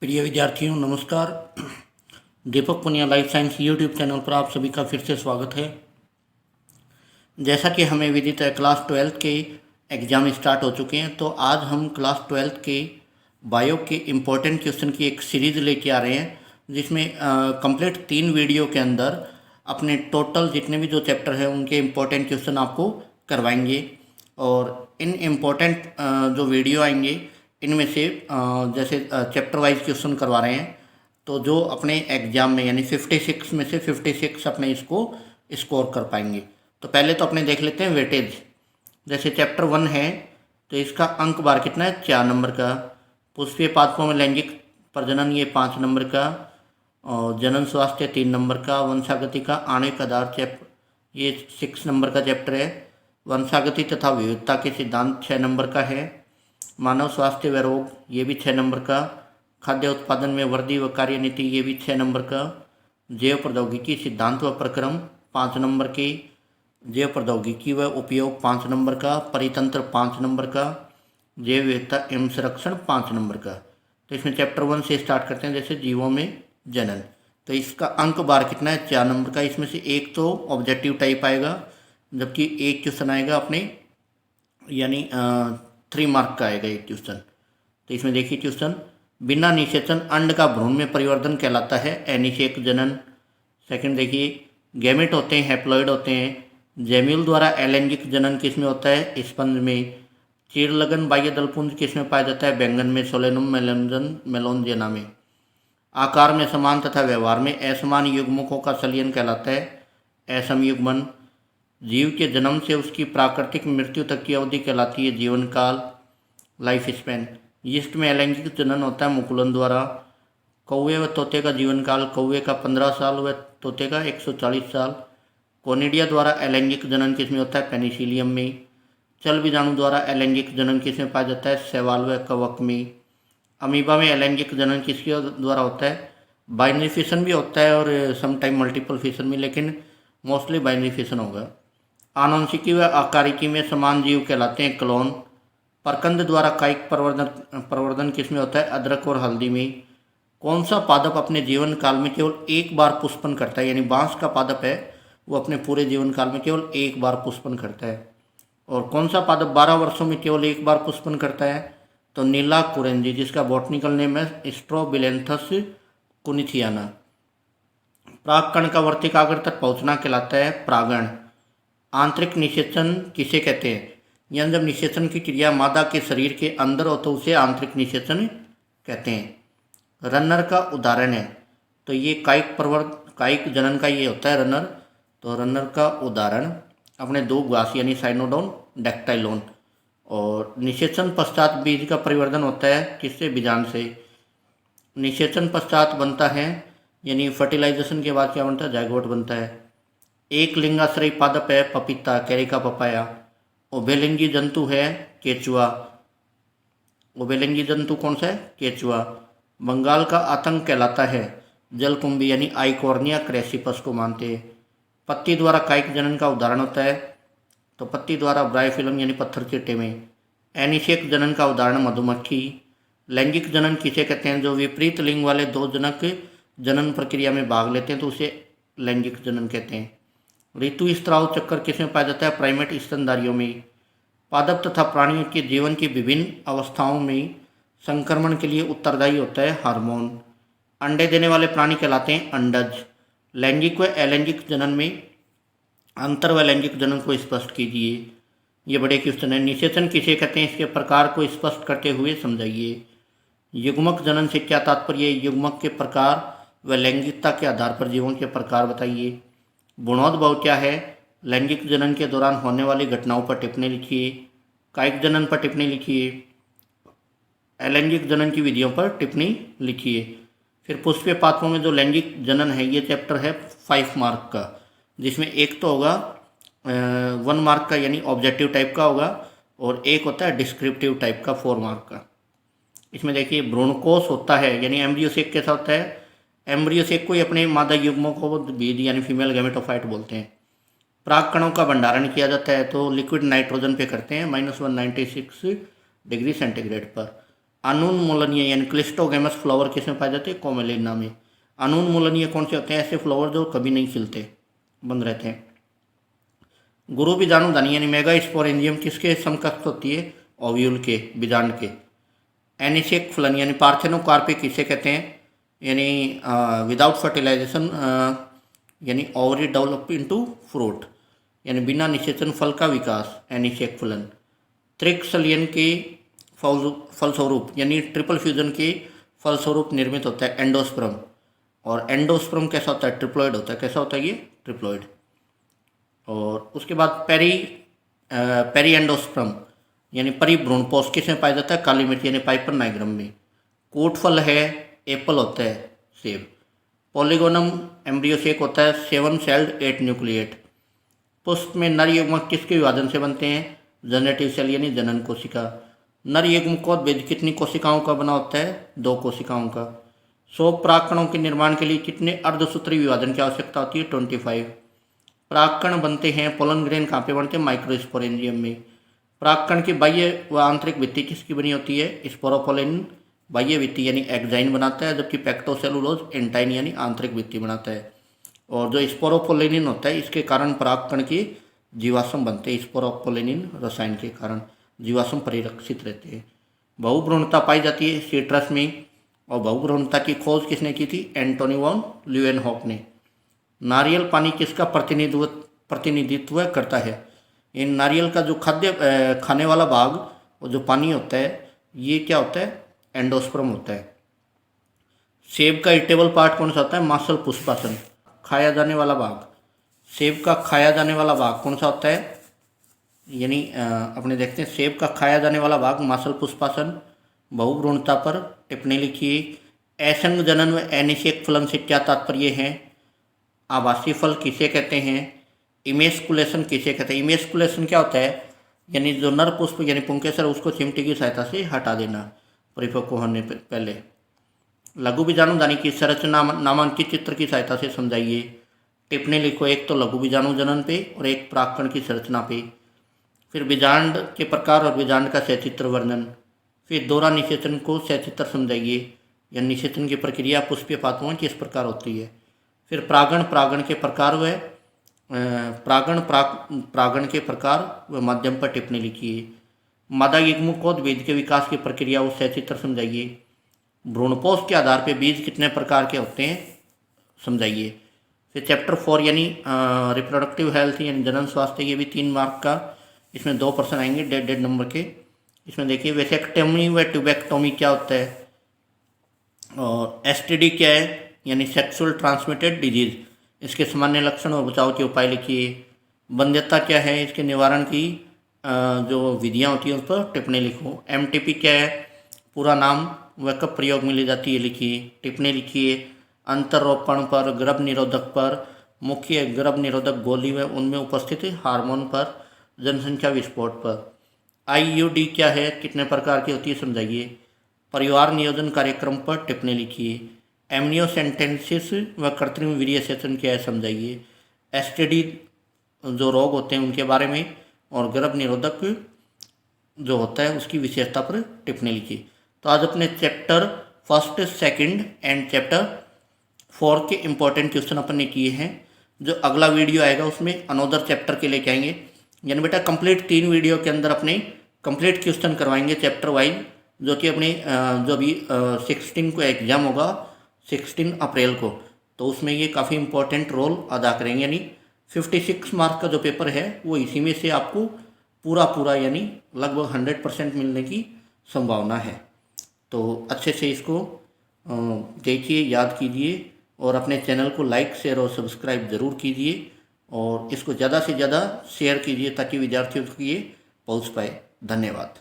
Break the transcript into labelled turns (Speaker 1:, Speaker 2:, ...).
Speaker 1: प्रिय विद्यार्थियों नमस्कार। Deepak Punia life science YouTube channel पर आप सभी का फिर से स्वागत है। जैसा कि हमें विदित है क्लास 12 के एग्ज़ाम स्टार्ट हो चुके हैं, तो आज हम क्लास 12 के बायो के इम्पोर्टेंट क्वेश्चन की एक सीरीज़ लेके आ रहे हैं, जिसमें कंप्लीट 3 वीडियो के अंदर अपने टोटल जितने भी जो चैप्टर हैं उनके इम्पोर्टेंट क्वेश्चन आपको करवाएंगे। और इन इम्पोर्टेंट जो वीडियो आएंगे इनमें से जैसे चैप्टर वाइज क्वेश्चन करवा रहे हैं, तो जो अपने एग्जाम में यानी 56 में से 56 अपने इसको स्कोर कर पाएंगे। तो पहले तो अपने देख लेते हैं वेटेज। जैसे चैप्टर 1 है तो इसका अंक बार कितना है, 4 नंबर का। पुष्पीय पादपों में लैंगिक प्रजनन ये 5 नंबर का। और जनन स्वास्थ्य 3 नंबर का। वंशागति का आणविक आधार चैप्टर ये 6 नंबर का चैप्टर है। वंशागति तथा विविधता के सिद्धांत 6 नंबर का है। मानव स्वास्थ्य व रोग ये भी 6 नंबर का। खाद्य उत्पादन में वृद्धि व कार्यनीति ये भी 6 नंबर का। जैव प्रौद्योगिकी सिद्धांत व प्रक्रम 5 नंबर की। जैव प्रौद्योगिकी व उपयोग 5 नंबर का। परितंत्र 5 नंबर का। जैव विविधता एवं संरक्षण 5 नंबर का। तो इसमें चैप्टर 1 से स्टार्ट करते हैं, जैसे जीवों में जनन। तो इसका अंक बार कितना है, 4 नंबर का। इसमें से एक तो ऑब्जेक्टिव टाइप आएगा, जबकि एक क्वेश्चन आएगा अपने यानी 3 मार्क का आएगा एक क्वेश्चन। तो इसमें देखिए क्वेश्चन, बिना निषेचन अंड का भ्रूण में परिवर्तन कहलाता है अनिषेक जनन। सेकंड देखिए, गैमेट होते हैं, हैप्लॉइड होते हैं। जेम्यूल द्वारा अलैंगिक जनन किसमें होता है, स्पंज में। चीरलगन बाह्य दलपुंज किसमें पाया जाता है, बैंगन में। सोलेनम मेलोंजेना में। आकार में समान तथा व्यवहार में असमान युग्मकों का संलयन कहलाता है असमयुग्मन। जीव के जन्म से उसकी प्राकृतिक मृत्यु तक की अवधि कहलाती है जीवन काल, लाइफ स्पैन। यीस्ट में अलैंगिक जनन होता है मुकुलन द्वारा। कौवे व तोते का जीवन काल, कौवे का 15 साल व तोते का 140 साल। कोनिडिया द्वारा अलैंगिक जनन किसमें होता है, पेनिसिलियम में। चल बीजाणु द्वारा अलैंगिक जनन किसमें पाया जाता है, शैवाल व कवक में। अमीबा में अलैंगिक जनन किसके द्वारा होता है, बाइनरी फिशन भी होता है और समटाइम मल्टीपल फिशन में, लेकिन मोस्टली बाइनरी फिशन होगा। आनुवंशिकी व आकारिकी में समान जीव कहलाते हैं क्लोन। परकंद द्वारा कायिक प्रवर्धन किसमें होता है, अदरक और हल्दी में। कौन सा पादप अपने जीवन काल में केवल एक बार पुष्पन करता है, यानी बांस का पादप है वो अपने पूरे जीवन काल में केवल एक बार पुष्पन करता है। और कौन सा पादप 12 वर्षों में केवल एक बार पुष्पन करता है, तो नीला कुरेंजी, जिसका बॉटनिकल नेम है स्ट्रोबिलेंथस कुनिथियाना। प्राक कण का वर्तिकाग्र तक पहुंचना कहलाता है प्रागण। आंतरिक निषेचन किसे कहते हैं, यानी जब निषेचन की क्रिया मादा के शरीर के अंदर हो तो उसे आंतरिक निषेचन कहते हैं। रनर का उदाहरण है, तो ये कायिक जनन का ये होता है रनर। तो रनर का उदाहरण अपने 2 ग्वास यानी साइनोडोन डेक्टाइलोन। और निषेचन पश्चात बीज का परिवर्तन होता है किससे, बीजांड से। निषेचन पश्चात बनता है यानी फर्टिलाइजेशन के बाद क्या बनता है, जायगोट बनता है। एक लिंगाश्रयी पादप है पपीता, कैरिका पपाया। उभयलिंगी जंतु है केचुआ। उभयलिंगी जंतु कौन सा है, केचुआ। बंगाल का आतंक कहलाता है जलकुंभी यानी आइकोर्निया क्रेसिपस को मानते हैं। पत्ती द्वारा कायिक जनन का उदाहरण होता है, तो पत्ती द्वारा ब्रायोफिलम यानी पत्थर चीटे में। अनिषेक जनन का उदाहरण मधुमक्खी। लैंगिक जनन किसे कहते हैं, जो विपरीत लिंग वाले 2 जनक जनन प्रक्रिया में भाग लेते हैं तो उसे लैंगिक जनन कहते हैं। ऋतु स्त्राव चक्कर किसमें पाया जाता है, प्राइमेट स्तनधारियों में। पादप तथा प्राणियों के जीवन की विभिन्न अवस्थाओं में संक्रमण के लिए उत्तरदायी होता है हार्मोन। अंडे देने वाले प्राणी कहलाते हैं अंडज। लैंगिक व अलैंगिक जनन में अंतर व लैंगिक जनन को स्पष्ट कीजिए। ये बड़े क्वेश्चन है। निषेचन किसे कहते हैं, इसके प्रकार को स्पष्ट करते हुए समझाइए। युग्मक जनन से क्या तात्पर्य है, युग्मक के प्रकार व लैंगिकता के आधार पर जीवों के प्रकार बताइए। गुणोद्भव क्या है, लैंगिक जनन के दौरान होने वाली घटनाओं पर टिप्पणी लिखिए। कायिक जनन पर टिप्पणी लिखिए। अलैंगिक जनन की विधियों पर टिप्पणी लिखिए। फिर पुष्पीय पादपों में जो लैंगिक जनन है ये चैप्टर है 5 मार्क का, जिसमें एक तो होगा 1 मार्क का यानी ऑब्जेक्टिव टाइप का होगा, और एक होता है डिस्क्रिप्टिव टाइप का 4 मार्क का। इसमें देखिए भ्रूणकोश होता है यानी एम्ब्रियो सेक कैसा होता है, एम्ब्रियो सेक को ही अपने मादा युग्मों को बीज यानी फीमेल गैमेटोफाइट बोलते हैं। प्राक कणों का भंडारण किया जाता है तो लिक्विड नाइट्रोजन पे करते हैं -196 डिग्री सेंटीग्रेड पर। अनउन्मूलनीय यानी क्लिस्टोगेमस फ्लावर किसमें पाए जाते हैं? कॉमेलिना में। अनउन्मूलनीय कौन से होते हैं? ऐसे फ्लावर जो कभी नहीं खिलते, बंद रहते हैं। गुरु बीजाणुधनी यानी मेगा स्पोरेंजियम किसके समकक्ष होती है? ओव्यूल के, बीजांड के। एनिसेक फलन यानी पार्थेनोकार्पी किसे कहते हैं? यानी विदाउट फर्टिलाइजेशन यानी ओवरी डेवलप इनटू फ्रूट, यानी बिना निषेचन फल का विकास, एनिसेक फलन। त्रिकसलियन के फलस्वरूप यानी ट्रिपल फ्यूजन के फलस्वरूप निर्मित होता है एंडोस्पर्म। और एंडोस्पर्म कैसा होता है? ट्रिप्लॉइड होता है। कैसा होता है ये? ट्रिप्लॉइड। और उसके बाद पेरी एंडोस्पर्म यानी परिभ्रूणपोष किसमें पाया जाता है? काली मिर्च यानी पाइपर नाइग्रम में। कोट फल है, एप्पल होता है, सेब। पॉलीगोनम एम्ब्रियोसेक होता है 7 सेल्ड 8 न्यूक्लिएट। पुष्प में नर युग्मक किसके विभाजन से बनते हैं? जनरेटिव सेल यानी जनन कोशिका। नर युग्मकोद्भिद कितनी कोशिकाओं का बना होता है? 2 कोशिकाओं का। 100 परागकणों के निर्माण के लिए कितने अर्धसूत्री विभाजन की आवश्यकता होती है? 25। परागकण बनते हैं, पोलन ग्रेन कहाँ पे बनते हैं? माइक्रोस्पोरेंजियम में। परागकण की बाह्य व आंतरिक भित्ति किसकी बनी होती है? स्पोरोपोलिन बाह्य भित्ति यानी एक्जाइन बनाता है, जबकि पेक्टोसेलुलोज एंटाइन यानी आंतरिक भित्ति बनाता है। और जो स्पोरोपोलिनिन होता है इसके कारण परागकण की जीवाश्म बनते हैं। स्पोरोपोलिनिन रसायन के कारण जीवाश्म परिरक्षित रहते हैं। बहुभ्रूणता पाई जाती है सिट्रस में। और बहुभ्रूणता की खोज किसने की थी? एंटोनी वॉन ल्यूवेनहॉक ने। नारियल पानी किसका प्रतिनिधित्व करता है? इन नारियल का जो खाने वाला भाग और जो पानी होता है ये क्या होता है? एंडोस्पर्म होता है। सेब का इटेबल पार्ट कौन सा होता है? मासल पुष्पासन। खाया जाने वाला भाग, सेब का खाया जाने वाला भाग कौन सा होता है? यानी अपने देखते हैं सेब का खाया जाने वाला भाग मासल पुष्पासन। बहुभ्रूणता पर टिप्पणी लिखिए। असंग जनन व एनिसेक फलन से क्या तात्पर्य है? आभासी फल किसे कहते हैं? इमेस्कुलेशन किसे कहते हैं? इमेस्कुलेशन क्या होता है? यानी जो नर पुष्प यानी पुंकेसर उसको चिमटी की सहायता से हटा देना परिपक्व होने पहले। लघु बीजाणुधनी की संरचना नामांकित चित्र की सहायता से समझाइए। टिप्पणी लिखो, एक तो लघु बीजाणु जनन पे और एक परागकण की संरचना पे। फिर बीजांड के प्रकार और बीजांड का सचित्र वर्णन। फिर दोहरा निषेचन को सचित्र समझाइए, या निषेचन की प्रक्रिया पुष्पीय पादपों की इस प्रकार होती है। फिर परागण के प्रकार व परागण के प्रकार व माध्यम पर टिप्पणी लिखिए। मादा युग्मकोद्भिद के विकास की प्रक्रिया उस सचित्र समझाइए। भ्रूणपोष के आधार पर बीज कितने प्रकार के होते हैं समझाइए। फिर चैप्टर 4 यानी रिप्रोडक्टिव हेल्थ यानी जनन स्वास्थ्य, ये भी 3 मार्क का, इसमें 2 प्रश्न आएंगे डेड नंबर के। इसमें देखिए वेसेक्टोमी व ट्यूबेक्टोमी क्या होता है, और एसटीडी क्या है यानी सेक्सुअल ट्रांसमिटेड डिजीज, इसके सामान्य लक्षण और बचाव के उपाय लिखिए। वंध्यता क्या है, इसके निवारण की जो विधियाँ होती हैं उस पर टिप्पणी लिखो। एमटीपी क्या है, पूरा नाम व कब प्रयोग में ली जाती है लिखिए, टिप्पणी लिखिए। अंतरोपण पर, गर्भ निरोधक पर, मुख्य गर्भ निरोधक गोली व उनमें उपस्थित हार्मोन पर, जनसंख्या विस्फोट पर। आईयूडी क्या है, कितने प्रकार की होती है समझाइए। परिवार नियोजन कार्यक्रम पर टिप्पणी लिखिए। एमनियोसेंटेंसिस व कृत्रिम वीर्य सेचन क्या है समझाइए। एसटीडी जो रोग होते हैं उनके बारे में, और गर्भ निरोधक जो होता है उसकी विशेषता पर टिप्पणी लिखिए। तो आज अपने चैप्टर 1, 2 एंड चैप्टर 4 के इम्पोर्टेंट क्वेश्चन अपन ने किए हैं। जो अगला वीडियो आएगा उसमें अनोदर चैप्टर के लेके आएंगे, यानी बेटा कंप्लीट 3 वीडियो के अंदर अपने कंप्लीट क्वेश्चन करवाएंगे चैप्टर वाइज, जो कि अपने जो भी 16 को एग्ज़ाम होगा 16 अप्रैल को, तो उसमें ये काफ़ी इम्पोर्टेंट रोल अदा करेंगे। यानी 56 मार्क का जो पेपर है वो इसी में से आपको पूरा यानी लगभग 100% मिलने की संभावना है। तो अच्छे से इसको देखिए, याद कीजिए, और अपने चैनल को लाइक, शेयर और सब्सक्राइब ज़रूर कीजिए, और इसको ज़्यादा से ज़्यादा शेयर कीजिए ताकि विद्यार्थियों तक ये पहुँच पाए। धन्यवाद।